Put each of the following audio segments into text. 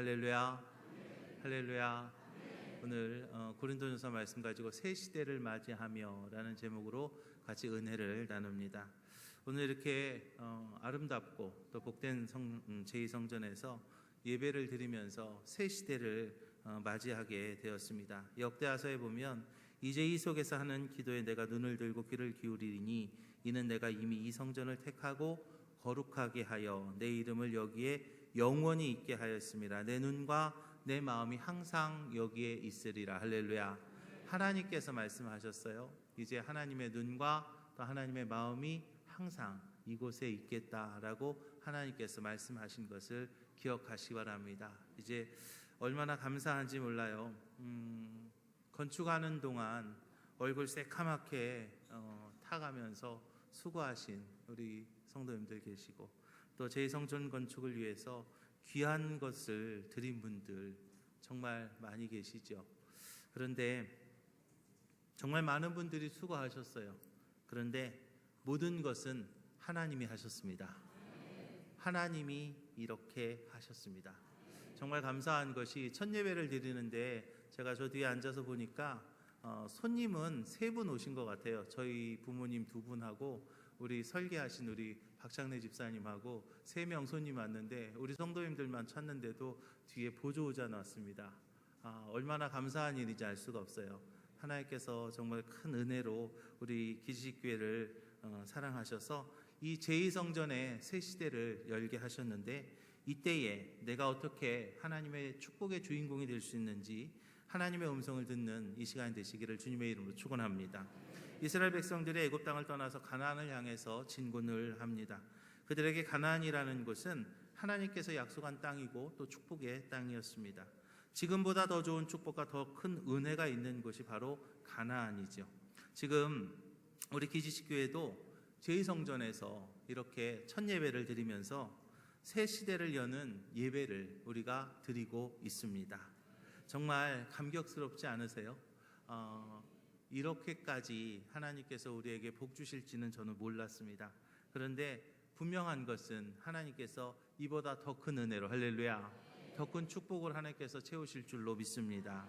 할렐루야. 할렐루야. 오늘 고린도전서 말씀 가지고 새 시대를 맞이하며 라는 제목으로 같이 은혜를 나눕니다. 오늘 이렇게 아름답고 또 복된 제2성전에서 예배를 드리면서 새 시대를 맞이하게 되었습니다. 역대하서에 보면 이제 이 속에서 하는 기도에 내가 눈을 들고 귀를 기울이니 이는 내가 이미 이 성전을 택하고 거룩하게 하여 내 이름을 여기에 영원히 있게 하였습니다. 내 눈과 내 마음이 항상 여기에 있으리라. 할렐루야. 하나님께서 말씀하셨어요. 이제 하나님의 눈과 또 하나님의 마음이 항상 이곳에 있겠다라고 하나님께서 말씀하신 것을 기억하시기 바랍니다. 이제 얼마나 감사한지 몰라요. 건축하는 동안 얼굴 새카맣게 타가면서 수고하신 우리 성도님들 계시고 또 제2성전 건축을 위해서 귀한 것을 드린 분들 정말 많이 계시죠. 그런데 정말 많은 분들이 수고하셨어요. 그런데 모든 것은 하나님이 하셨습니다. 하나님이 이렇게 하셨습니다. 정말 감사한 것이 첫 예배를 드리는데 제가 저 뒤에 앉아서 보니까 손님은 3분 오신 것 같아요. 저희 부모님 2분하고 우리 설계하신 우리 박창래 집사님하고 3명 손님 왔는데 우리 성도님들만 찾는데도 뒤에 보조의자 놨습니다. 얼마나 감사한 일인지 알 수가 없어요. 하나님께서 정말 큰 은혜로 우리 기지식교회를 사랑하셔서 이 제2성전의 새 시대를 열게 하셨는데 이때에 내가 어떻게 하나님의 축복의 주인공이 될 수 있는지 하나님의 음성을 듣는 이 시간이 되시기를 주님의 이름으로 축원합니다. 이스라엘 백성들이 애굽 땅을 떠나서 가나안을 향해서 진군을 합니다. 그들에게 가나안이라는 곳은 하나님께서 약속한 땅이고 또 축복의 땅이었습니다. 지금보다 더 좋은 축복과 더 큰 은혜가 있는 곳이 바로 가나안이죠. 지금 우리 기지식교회도 제2성전에서 이렇게 첫 예배를 드리면서 새 시대를 여는 예배를 우리가 드리고 있습니다. 정말 감격스럽지 않으세요? 이렇게까지 하나님께서 우리에게 복 주실지는 저는 몰랐습니다. 그런데 분명한 것은 하나님께서 이보다 더 큰 은혜로 할렐루야 더 큰 축복을 하나님께서 채우실 줄로 믿습니다.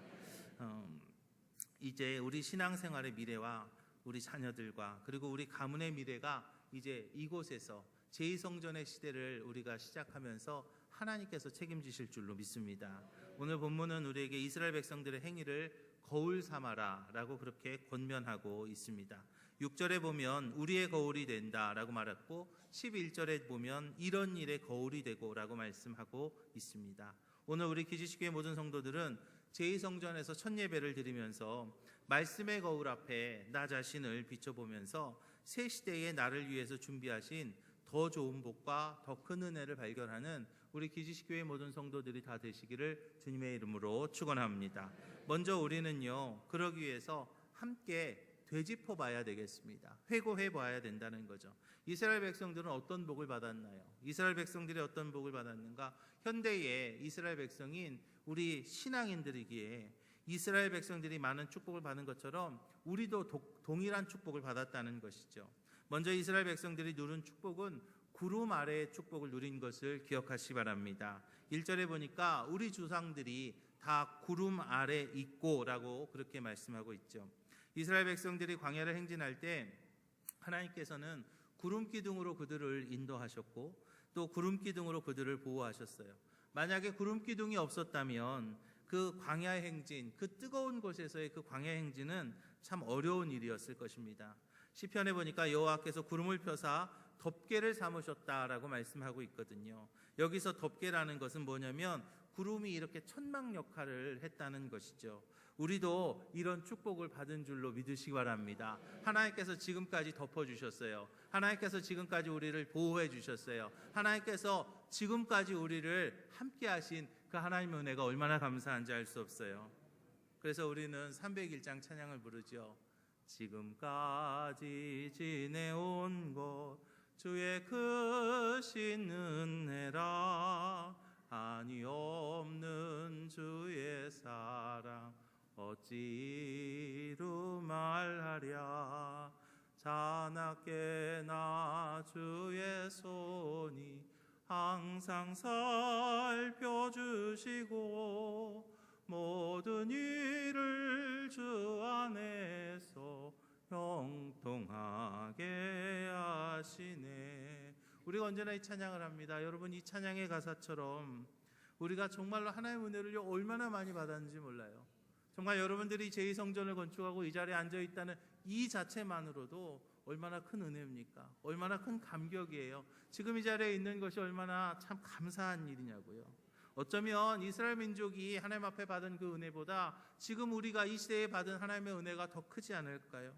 이제 우리 신앙생활의 미래와 우리 자녀들과 그리고 우리 가문의 미래가 이제 이곳에서 제2성전의 시대를 우리가 시작하면서 하나님께서 책임지실 줄로 믿습니다. 오늘 본문은 우리에게 이스라엘 백성들의 행위를 거울 삼아라 라고 그렇게 권면하고 있습니다. 6절에 보면 우리의 거울이 된다 라고 말했고 11절에 보면 이런 일의 거울이 되고 라고 말씀하고 있습니다. 오늘 우리 기지식교회 모든 성도들은 제2성전에서 첫 예배를 드리면서 말씀의 거울 앞에 나 자신을 비춰보면서 새 시대의 나를 위해서 준비하신 더 좋은 복과 더 큰 은혜를 발견하는 우리 기지식교회 모든 성도들이 다 되시기를 주님의 이름으로 축원합니다. 먼저 우리는요 그러기 위해서 함께 되짚어 봐야 되겠습니다. 회고해 봐야 된다는 거죠. 이스라엘 백성들은 어떤 복을 받았나요? 이스라엘 백성들이 어떤 복을 받았는가? 현대의 이스라엘 백성인 우리 신앙인들이기에 이스라엘 백성들이 많은 축복을 받은 것처럼 우리도 동일한 축복을 받았다는 것이죠. 먼저 이스라엘 백성들이 누린 축복은 구름 아래의 축복을 누린 것을 기억하시기 바랍니다. 1절에 보니까 우리 조상들이 다 구름 아래 있고 라고 그렇게 말씀하고 있죠. 이스라엘 백성들이 광야를 행진할 때 하나님께서는 구름 기둥으로 그들을 인도하셨고 또 구름 기둥으로 그들을 보호하셨어요. 만약에 구름 기둥이 없었다면 그 광야 행진, 그 뜨거운 곳에서의 그 광야 행진은 참 어려운 일이었을 것입니다. 시편에 보니까 여호와께서 구름을 펴사 덮개를 삼으셨다라고 말씀하고 있거든요. 여기서 덮개라는 것은 뭐냐면 구름이 이렇게 천막 역할을 했다는 것이죠. 우리도 이런 축복을 받은 줄로 믿으시기 바랍니다. 하나님께서 지금까지 덮어주셨어요. 하나님께서 지금까지 우리를 보호해 주셨어요. 하나님께서 지금까지 우리를 함께 하신 그 하나님의 은혜가 얼마나 감사한지 알 수 없어요. 그래서 우리는 301장 찬양을 부르죠. 지금까지 지내온 것 주의 크신 은혜라 한이 없는 주의 사랑 어찌로 말하랴 자나깨 나 주의 손이 항상 살펴주시네 주시고 모든 일을 주 안에서 형통하게 하시네. 우리가 언제나 이 찬양을 합니다. 여러분, 이 찬양의 가사처럼 우리가 정말로 하나님의 은혜를 얼마나 많이 받았는지 몰라요. 정말 여러분들이 제2성전을 건축하고 이 자리에 앉아 있다는 이 자체만으로도 얼마나 큰 은혜입니까? 얼마나 큰 감격이에요. 지금 이 자리에 있는 것이 얼마나 참 감사한 일이냐고요. 어쩌면 이스라엘 민족이 하나님 앞에 받은 그 은혜보다 지금 우리가 이 시대에 받은 하나님의 은혜가 더 크지 않을까요?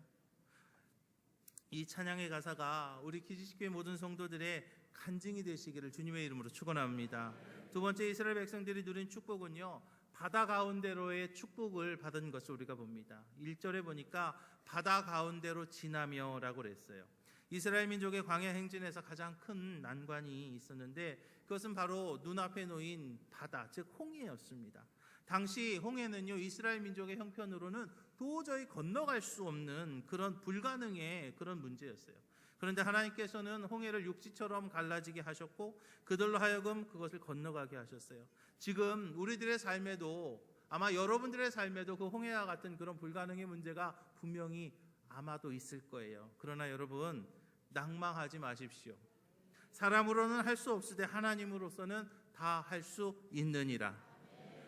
이 찬양의 가사가 우리 기지식교회 모든 성도들의 간증이 되시기를 주님의 이름으로 축원합니다. 두 번째, 이스라엘 백성들이 누린 축복은요, 바다 가운데로의 축복을 받은 것을 우리가 봅니다. 1절에 보니까 바다 가운데로 지나며 라고 그랬어요. 이스라엘 민족의 광야 행진에서 가장 큰 난관이 있었는데 그것은 바로 눈앞에 놓인 바다, 즉 홍해였습니다. 당시 홍해는요, 이스라엘 민족의 형편으로는 도저히 건너갈 수 없는 그런 불가능의 그런 문제였어요. 그런데 하나님께서는 홍해를 육지처럼 갈라지게 하셨고 그들로 하여금 그것을 건너가게 하셨어요. 지금 우리들의 삶에도, 아마 여러분들의 삶에도 그 홍해와 같은 그런 불가능의 문제가 분명히 아마도 있을 거예요. 그러나 여러분, 낭망하지 마십시오. 사람으로는 할 수 없으되 하나님으로서는 다 할 수 있느니라.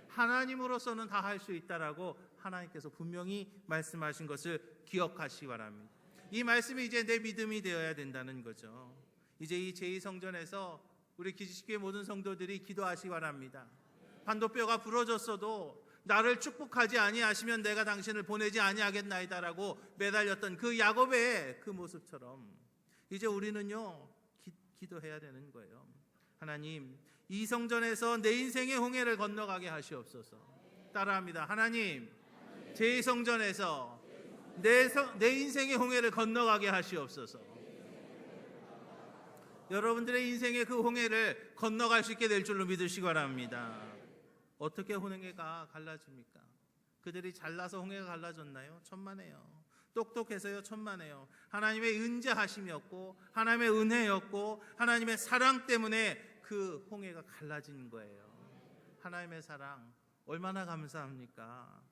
하나님으로서는 다 할 수 있다라고 하나님께서 분명히 말씀하신 것을 기억하시기 바랍니다. 이 말씀이 이제 내 믿음이 되어야 된다는 거죠. 이제 이 제2성전에서 우리 기지식교회 모든 성도들이 기도하시기 바랍니다. 반도뼈가 부러졌어도 나를 축복하지 아니하시면 내가 당신을 보내지 아니하겠나이다라고 매달렸던 그 야곱의 그 모습처럼 이제 우리는요, 기도해야 되는 거예요. 하나님, 이 성전에서 내 인생의 홍해를 건너가게 하시옵소서. 따라합니다. 하나님, 제2성전에서 내 인생의 홍해를 건너가게 하시옵소서. 여러분들의 인생의 그 홍해를 건너갈 수 있게 될 줄로 믿으시기 바랍니다. 어떻게 홍해가 갈라집니까? 그들이 잘나서 홍해가 갈라졌나요? 천만에요. 똑똑해서요? 천만에요. 하나님의 은자하심이었고 하나님의 은혜였고 하나님의 사랑 때문에 그 홍해가 갈라진 거예요. 하나님의 사랑 얼마나 감사합니까?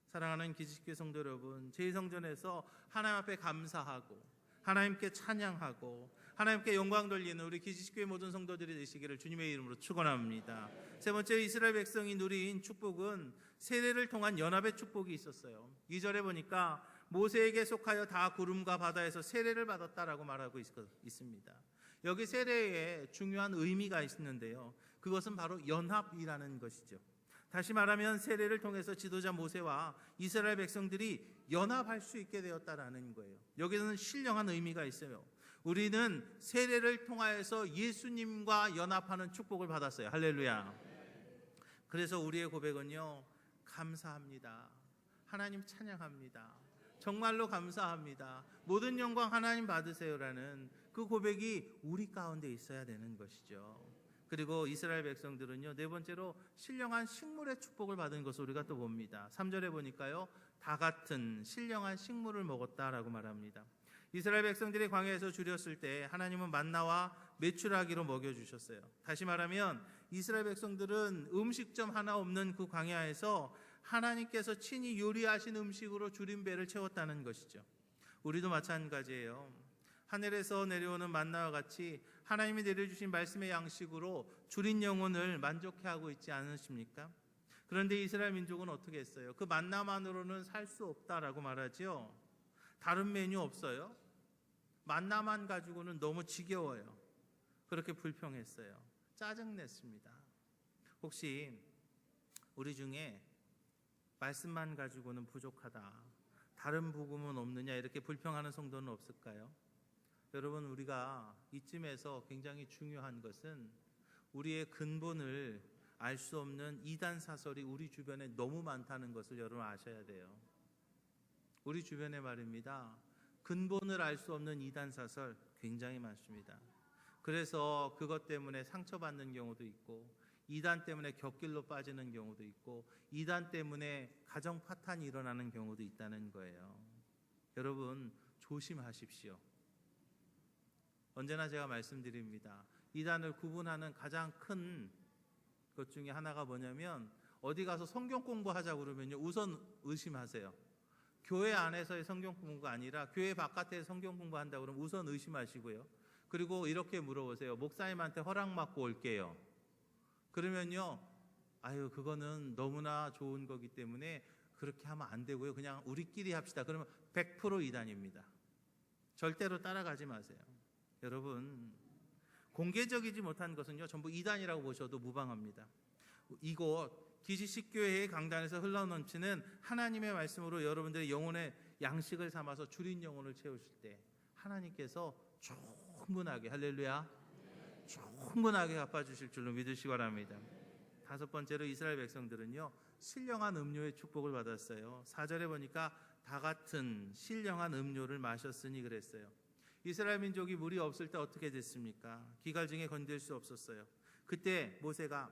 사랑하는 기지식교회 성도 여러분, 제2성전에서 하나님 앞에 감사하고 하나님께 찬양하고 하나님께 영광 돌리는 우리 기지식교회 모든 성도들이 되시기를 주님의 이름으로 축원합니다. 세 번째, 이스라엘 백성이 누린 축복은 세례를 통한 연합의 축복이 있었어요. 2절에 보니까 모세에게 속하여 다 구름과 바다에서 세례를 받았다라고 말하고 있습니다. 여기 세례에 중요한 의미가 있는데요, 그것은 바로 연합이라는 것이죠. 다시 말하면 세례를 통해서 지도자 모세와 이스라엘 백성들이 연합할 수 있게 되었다라는 거예요. 여기서는 신령한 의미가 있어요. 우리는 세례를 통하여서 예수님과 연합하는 축복을 받았어요. 할렐루야. 그래서 우리의 고백은요, 감사합니다. 하나님 찬양합니다. 정말로 감사합니다. 모든 영광 하나님 받으세요라는 그 고백이 우리 가운데 있어야 되는 것이죠. 그리고 이스라엘 백성들은요, 네 번째로 신령한 식물의 축복을 받은 것을 우리가 또 봅니다. 3절에 보니까요, 다 같은 신령한 식물을 먹었다라고 말합니다. 이스라엘 백성들이 광야에서 줄였을 때 하나님은 만나와 메추라기로 먹여주셨어요. 다시 말하면 이스라엘 백성들은 음식점 하나 없는 그 광야에서 하나님께서 친히 요리하신 음식으로 줄인 배를 채웠다는 것이죠. 우리도 마찬가지예요. 하늘에서 내려오는 만나와 같이 하나님이 내려주신 말씀의 양식으로 줄인 영혼을 만족해하고 있지 않으십니까? 그런데 이스라엘 민족은 어떻게 했어요? 그 만나만으로는 살 수 없다라고 말하죠. 다른 메뉴 없어요? 만나만 가지고는 너무 지겨워요. 그렇게 불평했어요. 짜증냈습니다. 혹시 우리 중에 말씀만 가지고는 부족하다, 다른 복음은 없느냐 이렇게 불평하는 성도는 없을까요? 여러분, 우리가 이쯤에서 굉장히 중요한 것은 우리의 근본을 알 수 없는 이단 사설이 우리 주변에 너무 많다는 것을 여러분 아셔야 돼요. 우리 주변에 말입니다, 근본을 알 수 없는 이단 사설 굉장히 많습니다. 그래서 그것 때문에 상처받는 경우도 있고, 이단 때문에 곁길로 빠지는 경우도 있고, 이단 때문에 가정 파탄이 일어나는 경우도 있다는 거예요. 여러분, 조심하십시오. 언제나 제가 말씀드립니다. 이단을 구분하는 가장 큰 것 중에 하나가 뭐냐면 어디 가서 성경 공부하자고 그러면요 우선 의심하세요. 교회 안에서의 성경 공부가 아니라 교회 바깥에 성경 공부한다고 그러면 우선 의심하시고요. 그리고 이렇게 물어보세요. 목사님한테 허락 받고 올게요. 그러면요, 아유 그거는 너무나 좋은 거기 때문에 그렇게 하면 안 되고요. 그냥 우리끼리 합시다. 그러면 100% 이단입니다. 절대로 따라가지 마세요. 여러분, 공개적이지 못한 것은요 전부 이단이라고 보셔도 무방합니다. 이곳 기지식교회의 강단에서 흘러넘치는 하나님의 말씀으로 여러분들의 영혼의 양식을 삼아서 줄인 영혼을 채우실 때 하나님께서 충분하게, 할렐루야, 충분하게 갚아주실 줄로 믿으시기 바랍니다. 다섯 번째로 이스라엘 백성들은요 신령한 음료의 축복을 받았어요. 4절에 보니까 다 같은 신령한 음료를 마셨으니 그랬어요. 이스라엘 민족이 물이 없을 때 어떻게 됐습니까? 기갈증에 건들 수 없었어요. 그때 모세가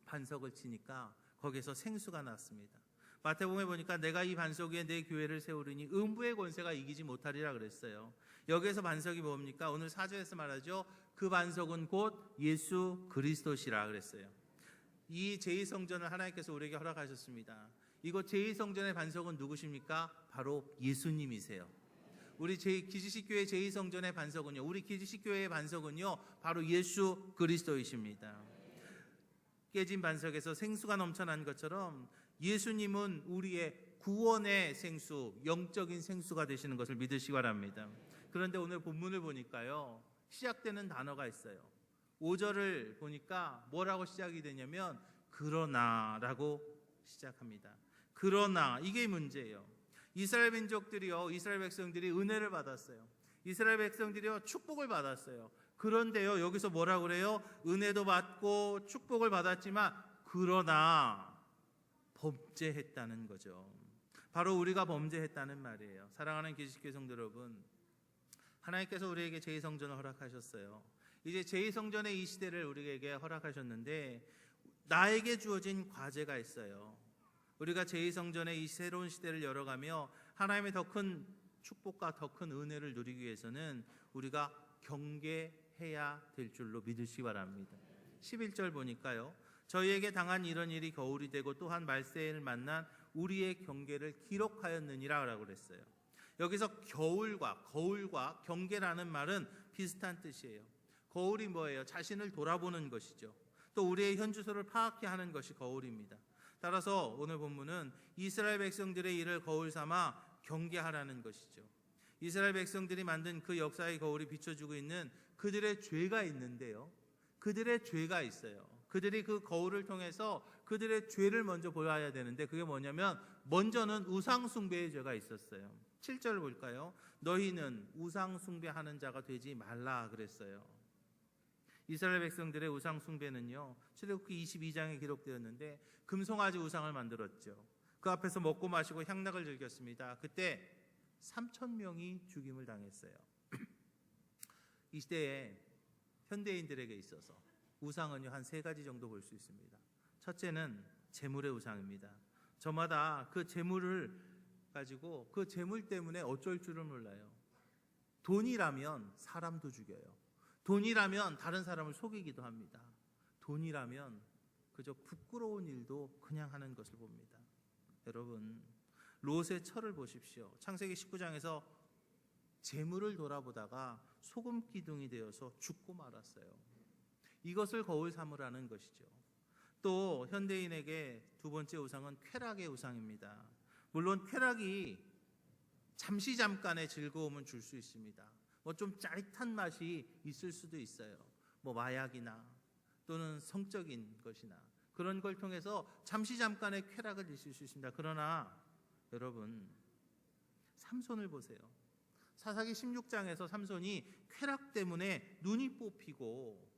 반석을 치니까 거기에서 생수가 났습니다. 마태복음에 보니까 내가 이 반석 위에 내 교회를 세우리니 음부의 권세가 이기지 못하리라 그랬어요. 여기에서 반석이 뭡니까? 오늘 4절에서 말하죠. 그 반석은 곧 예수 그리스도시라 그랬어요. 이 제2성전을 하나님께서 우리에게 허락하셨습니다. 이곳 제2성전의 반석은 누구십니까? 바로 예수님이세요. 우리 기지식교회 제2성전의 반석은요, 우리 기지식교회의 반석은요 바로 예수 그리스도이십니다. 깨진 반석에서 생수가 넘쳐난 것처럼 예수님은 우리의 구원의 생수, 영적인 생수가 되시는 것을 믿으시기 바랍니다. 그런데 오늘 본문을 보니까요 시작되는 단어가 있어요. 5절을 보니까 뭐라고 시작이 되냐면 그러나라고 시작합니다. 그러나, 이게 문제예요. 이스라엘 민족들이요, 이스라엘 백성들이 은혜를 받았어요. 이스라엘 백성들이요 축복을 받았어요. 그런데요 여기서 뭐라 그래요? 은혜도 받고 축복을 받았지만 그러나 범죄했다는 거죠. 바로 우리가 범죄했다는 말이에요. 사랑하는 기지식교회 성도 여러분, 하나님께서 우리에게 제2성전을 허락하셨어요. 이제 제2성전의 이 시대를 우리에게 허락하셨는데 나에게 주어진 과제가 있어요. 우리가 제2성전의 이 새로운 시대를 열어가며 하나님의 더 큰 축복과 더 큰 은혜를 누리기 위해서는 우리가 경계해야 될 줄로 믿으시기 바랍니다. 11절 보니까요 저희에게 당한 이런 일이 거울이 되고 또한 말세를 만난 우리의 경계를 기록하였느니라 라고 그랬어요. 여기서 거울과 경계라는 말은 비슷한 뜻이에요. 거울이 뭐예요? 자신을 돌아보는 것이죠. 또 우리의 현주소를 파악해 하는 것이 거울입니다. 따라서 오늘 본문은 이스라엘 백성들의 일을 거울 삼아 경계하라는 것이죠. 이스라엘 백성들이 만든 그 역사의 거울이 비춰주고 있는 그들의 죄가 있는데요. 그들의 죄가 있어요. 그들이 그 거울을 통해서 그들의 죄를 먼저 보아야 되는데 그게 뭐냐면 먼저는 우상 숭배의 죄가 있었어요. 7절 볼까요? 너희는 우상 숭배하는 자가 되지 말라 그랬어요. 이스라엘 백성들의 우상 숭배는요 출애굽기 22장에 기록되었는데 금송아지 우상을 만들었죠. 그 앞에서 먹고 마시고 향락을 즐겼습니다. 그때 3,000명이 죽임을 당했어요. 이 시대에 현대인들에게 있어서 우상은요 한 세 가지 정도 볼 수 있습니다. 첫째는 재물의 우상입니다. 저마다 그 재물을 가지고 그 재물 때문에 어쩔 줄을 몰라요. 돈이라면 사람도 죽여요. 돈이라면 다른 사람을 속이기도 합니다. 돈이라면 그저 부끄러운 일도 그냥 하는 것을 봅니다. 여러분, 롯의 철을 보십시오. 창세기 19장에서 재물을 돌아보다가 소금 기둥이 되어서 죽고 말았어요. 이것을 거울 삼으라는 것이죠. 또 현대인에게 두 번째 우상은 쾌락의 우상입니다. 물론 쾌락이 잠깐의 즐거움은 줄 수 있습니다. 뭐 좀 짜릿한 맛이 있을 수도 있어요. 뭐 마약이나 또는 성적인 것이나 그런 걸 통해서 잠깐의 쾌락을 있을 수 있습니다. 그러나 여러분, 삼손을 보세요. 사사기 16장에서 삼손이 쾌락 때문에 눈이 뽑히고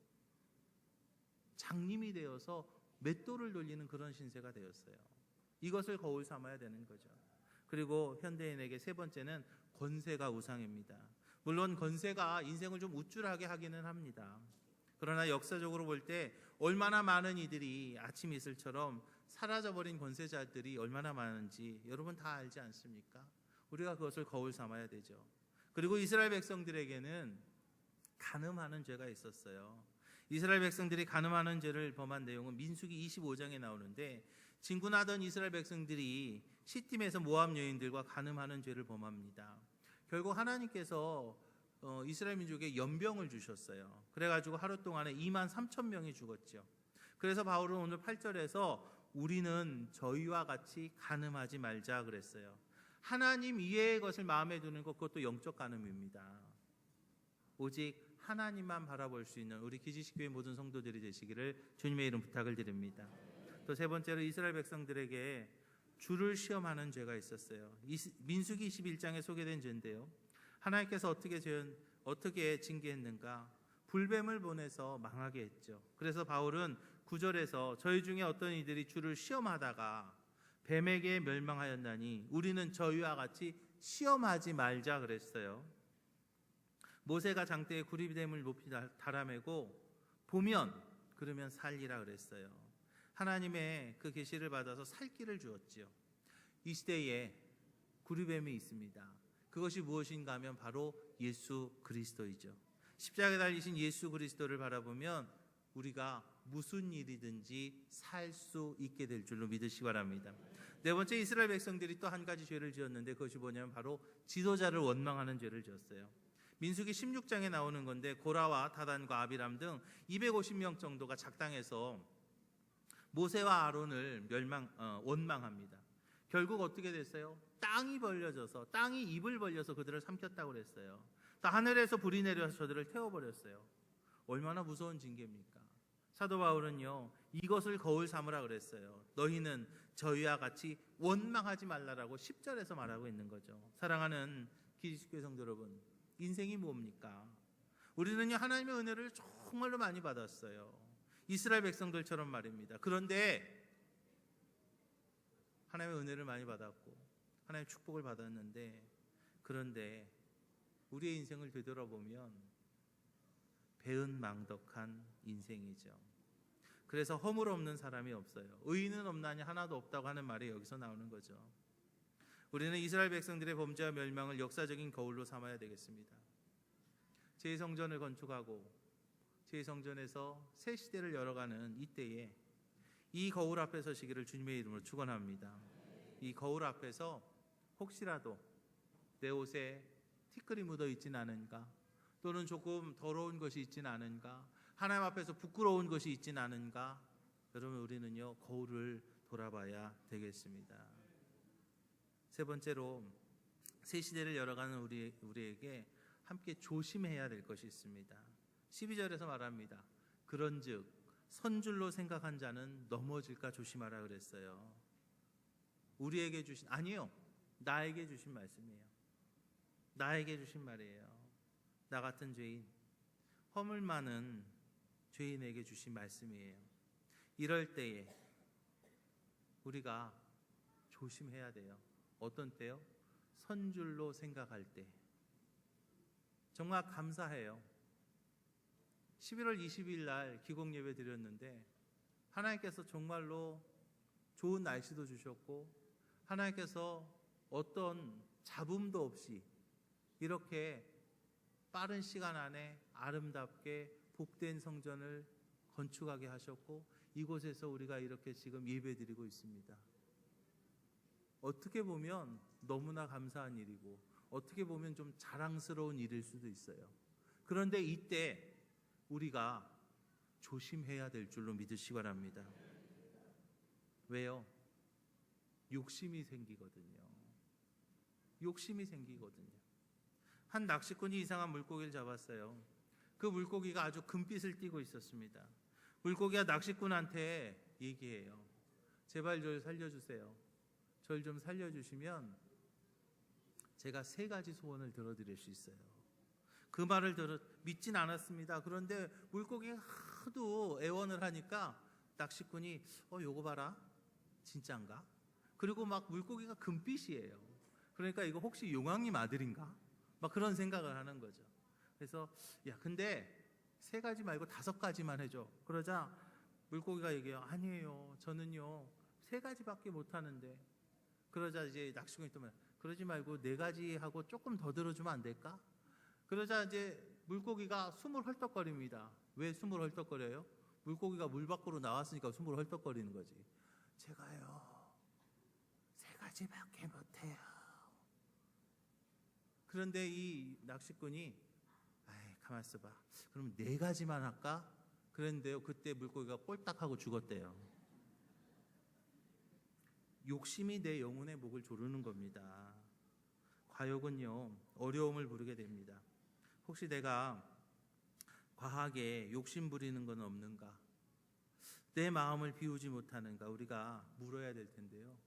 장님이 되어서 맷돌을 돌리는 그런 신세가 되었어요. 이것을 거울 삼아야 되는 거죠. 그리고 현대인에게 세 번째는 권세가 우상입니다. 물론 권세가 인생을 좀 우쭐하게 하기는 합니다. 그러나 역사적으로 볼 때 얼마나 많은 이들이 아침 이슬처럼 사라져버린 권세자들이 얼마나 많은지 여러분 다 알지 않습니까? 우리가 그것을 거울 삼아야 되죠. 그리고 이스라엘 백성들에게는 간음하는 죄가 있었어요. 이스라엘 백성들이 간음하는 죄를 범한 내용은 민수기 25장에 나오는데, 진군하던 이스라엘 백성들이 시팀에서 모압 여인들과 간음하는 죄를 범합니다. 결국 하나님께서 이스라엘 민족에 연병을 주셨어요. 그래가지고 하루 동안에 2만 3천 명이 죽었죠. 그래서 바울은 오늘 8절에서 우리는 저희와 같이 간음하지 말자 그랬어요. 하나님 이외의 것을 마음에 두는 것, 그것도 영적 간음입니다. 오직 하나님만 바라볼 수 있는 우리 기지식교회 모든 성도들이 되시기를 주님의 이름 부탁을 드립니다. 또 세 번째로 이스라엘 백성들에게 주를 시험하는 죄가 있었어요. 민수기 21장에 소개된 죄인데요. 하나님께서 어떻게 징계했는가? 불뱀을 보내서 망하게 했죠. 그래서 바울은 9절에서 저희 중에 어떤 이들이 주를 시험하다가 뱀에게 멸망하였나니 우리는 저희와 같이 시험하지 말자 그랬어요. 모세가 장대에 구리뱀을 높이 달아매고 보면 그러면 살리라 그랬어요. 하나님의 그 계시를 받아서 살 길을 주었지요. 이 시대에 구리뱀이 있습니다. 그것이 무엇인가 하면 바로 예수 그리스도이죠. 십자가에 달리신 예수 그리스도를 바라보면 우리가 무슨 일이든지 살 수 있게 될 줄로 믿으시기 바랍니다. 네 번째, 이스라엘 백성들이 또 한 가지 죄를 지었는데 그것이 뭐냐면 바로 지도자를 원망하는 죄를 지었어요. 민수기 16장에 나오는 건데, 고라와 다단과 아비람 등 250명 정도가 작당해서 모세와 아론을 원망합니다. 결국 어떻게 됐어요? 땅이 입을 벌려서 그들을 삼켰다고 그랬어요. 또 하늘에서 불이 내려서 저들을 태워버렸어요. 얼마나 무서운 징계입니까? 사도 바울은요, 이것을 거울 삼으라 그랬어요. 너희는 저희와 같이 원망하지 말라라고 10절에서 말하고 있는 거죠. 사랑하는 기지식교회 성도 여러분, 인생이 뭡니까? 우리는요, 하나님의 은혜를 정말로 많이 받았어요. 이스라엘 백성들처럼 말입니다. 그런데 하나님의 은혜를 많이 받았고 하나님의 축복을 받았는데, 그런데 우리의 인생을 되돌아보면 배은망덕한 인생이죠. 그래서 허물 없는 사람이 없어요. 의인은 없나니 하나도 없다고 하는 말이 여기서 나오는 거죠. 우리는 이스라엘 백성들의 범죄와 멸망을 역사적인 거울로 삼아야 되겠습니다. 제2성전을 건축하고 제2성전에서 새 시대를 열어가는 이때에 이 거울 앞에 서시기를 주님의 이름으로 축원합니다. 이 거울 앞에서 혹시라도 내 옷에 티끌이 묻어 있진 않은가, 또는 조금 더러운 것이 있진 않은가, 하나님 앞에서 부끄러운 것이 있진 않은가, 여러분 우리는요 거울을 돌아봐야 되겠습니다. 세 번째로, 새 시대를 열어가는 우리에게 함께 조심해야 될 것이 있습니다. 12절에서 말합니다. 그런즉 선줄로 생각한 자는 넘어질까 조심하라 그랬어요. 우리에게 주신, 아니요, 나에게 주신 말씀이에요. 나에게 주신 말이에요. 나 같은 죄인, 허물 많은 죄인에게 주신 말씀이에요. 이럴 때에 우리가 조심해야 돼요. 어떤 때요? 선줄로 생각할 때. 정말 감사해요. 11월 20일 날 기공 예배 드렸는데 하나님께서 정말로 좋은 날씨도 주셨고, 하나님께서 어떤 잡음도 없이 이렇게 빠른 시간 안에 아름답게 복된 성전을 건축하게 하셨고, 이곳에서 우리가 이렇게 지금 예배 드리고 있습니다. 어떻게 보면 너무나 감사한 일이고, 어떻게 보면 좀 자랑스러운 일일 수도 있어요. 그런데 이때 우리가 조심해야 될 줄로 믿으시기 바랍니다. 왜요? 욕심이 생기거든요. 욕심이 생기거든요. 한 낚시꾼이 이상한 물고기를 잡았어요. 그 물고기가 아주 금빛을 띠고 있었습니다. 물고기가 낚시꾼한테 얘기해요. 제발 저를 살려주세요. 저를 좀 살려주시면 제가 3가지 소원을 들어드릴 수 있어요. 그 말을 믿진 않았습니다. 그런데 물고기가 하도 애원을 하니까 낚시꾼이 요거 봐라, 진짠가? 그리고 막 물고기가 금빛이에요. 그러니까 이거 혹시 용왕님 아들인가? 막 그런 생각을 하는 거죠. 그래서 야, 근데 3가지 말고 5가지만 해줘. 그러자 물고기가 얘기해요. 아니에요, 저는요 3가지밖에 못하는데. 그러자 이제 낚시꾼이 또 그러지 말고 4가지 하고 조금 더 들어주면 안 될까? 그러자 이제 물고기가 숨을 헐떡거립니다. 왜 숨을 헐떡거려요? 물고기가 물 밖으로 나왔으니까 숨을 헐떡거리는 거지. 제가요 3가지밖에 못해요. 그런데 이 낚시꾼이 가만 있어봐. 그럼 4가지만 할까? 그랬는데요, 그때 물고기가 꼴딱하고 죽었대요. 욕심이 내 영혼의 목을 조르는 겁니다. 과욕은요, 어려움을 부르게 됩니다. 혹시 내가 과하게 욕심 부리는 건 없는가? 내 마음을 비우지 못하는가? 우리가 물어야 될 텐데요.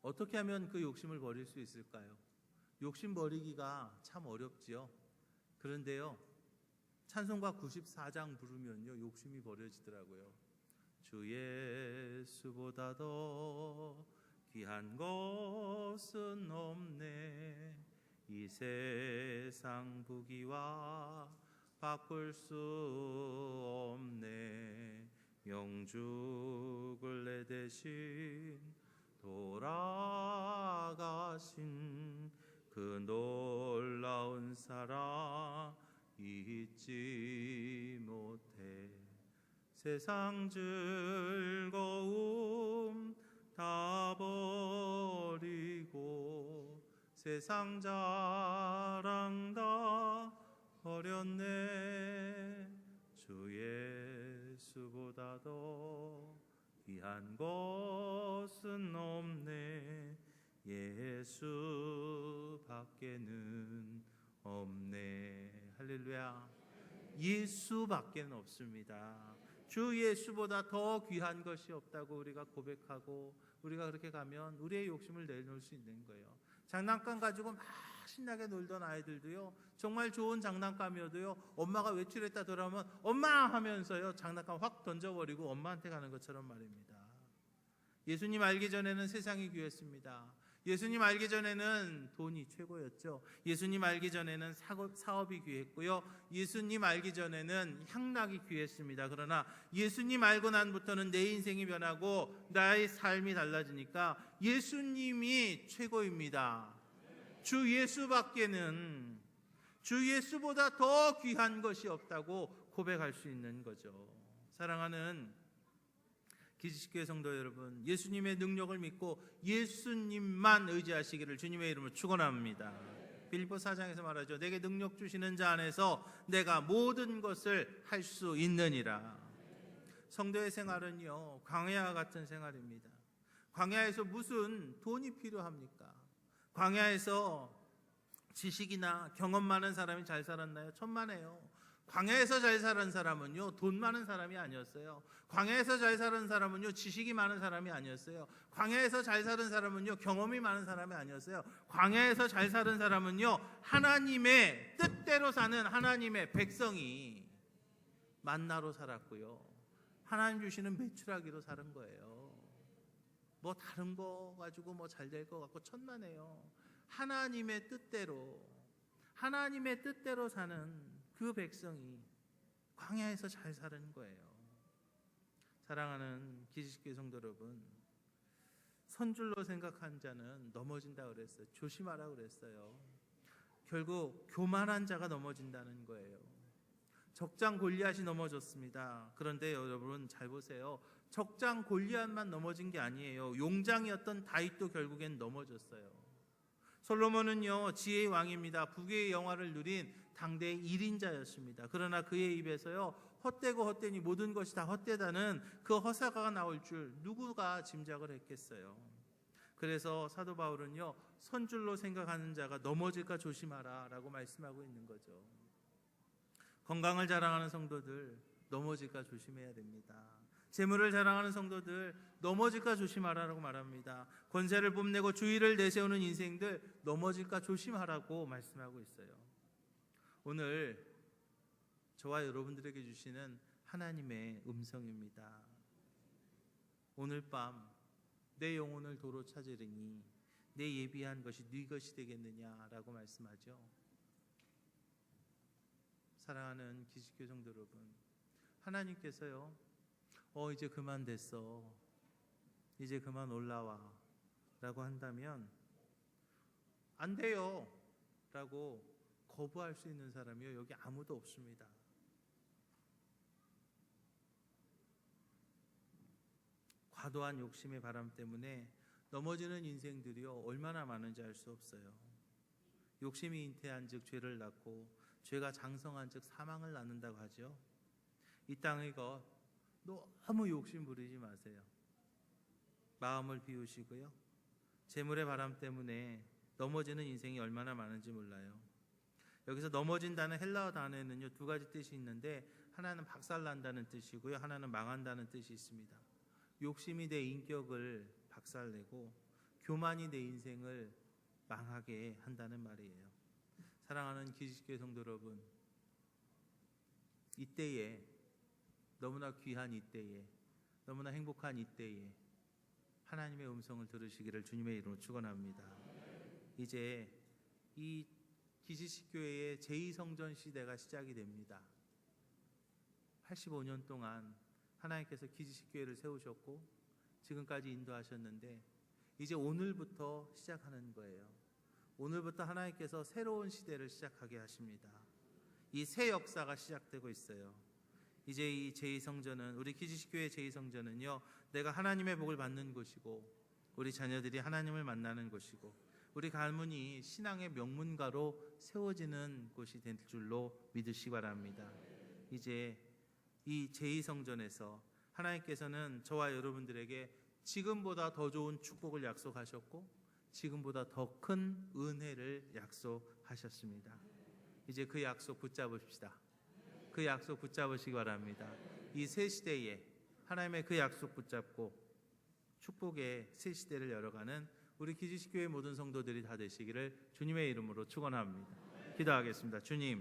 어떻게 하면 그 욕심을 버릴 수 있을까요? 욕심 버리기가 참 어렵지요. 그런데요, 찬송가 94장 부르면요, 욕심이 버려지더라고요. 주 예수보다 더 귀한 것은 없네. 이 세상 부귀와 바꿀 수 없네. 영죽을 내 대신 돌아가신 그 놀라운 사랑 잊지 못해. 세상 즐거움 다 버리고 세상 자랑 다 버렸네. 주 예수보다 더 귀한 것은 없네. 예수밖에는 없네. 할렐루야. 예수밖에는 없습니다. 주 예수보다 더 귀한 것이 없다고 우리가 고백하고, 우리가 그렇게 가면 우리의 욕심을 내놓을 수 있는 거예요. 장난감 가지고 막 신나게 놀던 아이들도요, 정말 좋은 장난감이어도요, 엄마가 외출했다 돌아오면 엄마 하면서요, 장난감 확 던져버리고 엄마한테 가는 것처럼 말입니다. 예수님 알기 전에는 세상이 귀했습니다. 예수님 알기 전에는 돈이 최고였죠. 예수님 알기 전에는 사업이 귀했고요. 예수님 알기 전에는 향락이 귀했습니다. 그러나 예수님 알고 난부터는 내 인생이 변하고 나의 삶이 달라지니까 예수님이 최고입니다. 주 예수밖에는, 주 예수보다 더 귀한 것이 없다고 고백할 수 있는 거죠. 사랑하는 기지식교회 성도 여러분, 예수님의 능력을 믿고 예수님만 의지하시기를 주님의 이름으로 축원합니다. 빌립보 4장에서 말하죠. 내게 능력 주시는 자 안에서 내가 모든 것을 할 수 있느니라. 성도의 생활은요, 광야와 같은 생활입니다. 광야에서 무슨 돈이 필요합니까? 광야에서 지식이나 경험 많은 사람이 잘 살았나요? 천만에요. 광야에서 잘 사는 사람은요, 돈 많은 사람이 아니었어요. 광야에서 잘 사는 사람은요, 지식이 많은 사람이 아니었어요. 광야에서 잘 사는 사람은요, 경험이 많은 사람이 아니었어요. 광야에서 잘 사는 사람은요, 하나님의 뜻대로 사는 하나님의 백성이 만나로 살았고요, 하나님 주시는 메추라기로 사는 거예요. 뭐 다른 거 가지고 뭐 잘 될 것 같고 천만에요. 하나님의 뜻대로 사는 그 백성이 광야에서 잘 사는 거예요. 사랑하는 기지식교회 성도 여러분, 선줄로 생각한 자는 넘어진다 그랬어요. 조심하라 그랬어요. 결국 교만한 자가 넘어진다는 거예요. 적장 골리앗이 넘어졌습니다. 그런데 여러분 잘 보세요. 적장 골리앗만 넘어진 게 아니에요. 용장이었던 다윗도 결국엔 넘어졌어요. 솔로몬은요, 지혜의 왕입니다. 부귀의 영화를 누린 당대의 1인자였습니다. 그러나 그의 입에서요, 헛되고 헛되니 모든 것이 다 헛되다는 그 허사가 나올 줄 누구가 짐작을 했겠어요. 그래서 사도 바울은요, 선줄로 생각하는 자가 넘어질까 조심하라 라고 말씀하고 있는 거죠. 건강을 자랑하는 성도들 넘어질까 조심해야 됩니다. 재물을 자랑하는 성도들 넘어질까 조심하라고 말합니다. 권세를 뽐내고 주의를 내세우는 인생들 넘어질까 조심하라고 말씀하고 있어요. 오늘 저와 여러분들에게 주시는 하나님의 음성입니다. 오늘 밤 내 영혼을 도로 찾으리니 내 예비한 것이 네 것이 되겠느냐라고 말씀하죠. 사랑하는 기지교회 성도 여러분, 하나님께서요, 이제 그만 됐어, 이제 그만 올라와 라고 한다면 안 돼요 라고 거부할 수 있는 사람이요, 여기 아무도 없습니다. 과도한 욕심의 바람 때문에 넘어지는 인생들이요 얼마나 많은지 알 수 없어요. 욕심이 잉태한즉 죄를 낳고 죄가 장성한즉 사망을 낳는다고 하죠. 이 땅의 것 너무 욕심 부리지 마세요. 마음을 비우시고요. 재물의 바람 때문에 넘어지는 인생이 얼마나 많은지 몰라요. 여기서 넘어진다는 헬라어 단어에는요 두 가지 뜻이 있는데, 하나는 박살난다는 뜻이고요, 하나는 망한다는 뜻이 있습니다. 욕심이 내 인격을 박살내고 교만이 내 인생을 망하게 한다는 말이에요. 사랑하는 기지식교회 성도 여러분, 이때에, 너무나 귀한 이때에, 너무나 행복한 이때에 하나님의 음성을 들으시기를 주님의 이름으로 축원합니다. 이제 이 기지식교회의 제2성전 시대가 시작이 됩니다. 85년 동안 하나님께서 기지식교회를 세우셨고 지금까지 인도하셨는데, 이제 오늘부터 시작하는 거예요. 오늘부터 하나님께서 새로운 시대를 시작하게 하십니다. 이 새 역사가 시작되고 있어요. 이제 이 제2성전은, 우리 기지식교회 제2성전은요 내가 하나님의 복을 받는 곳이고, 우리 자녀들이 하나님을 만나는 곳이고, 우리 가문이 신앙의 명문가로 세워지는 곳이 될 줄로 믿으시기 바랍니다. 이제 이 제2성전에서 하나님께서는 저와 여러분들에게 지금보다 더 좋은 축복을 약속하셨고 지금보다 더 큰 은혜를 약속하셨습니다. 이제 그 약속 붙잡읍시다. 그 약속 붙잡으시기 바랍니다. 이 새 시대에 하나님의 그 약속 붙잡고 축복의 새 시대를 열어가는 우리 기지식교회 모든 성도들이 다 되시기를 주님의 이름으로 축원합니다. 기도하겠습니다. 주님,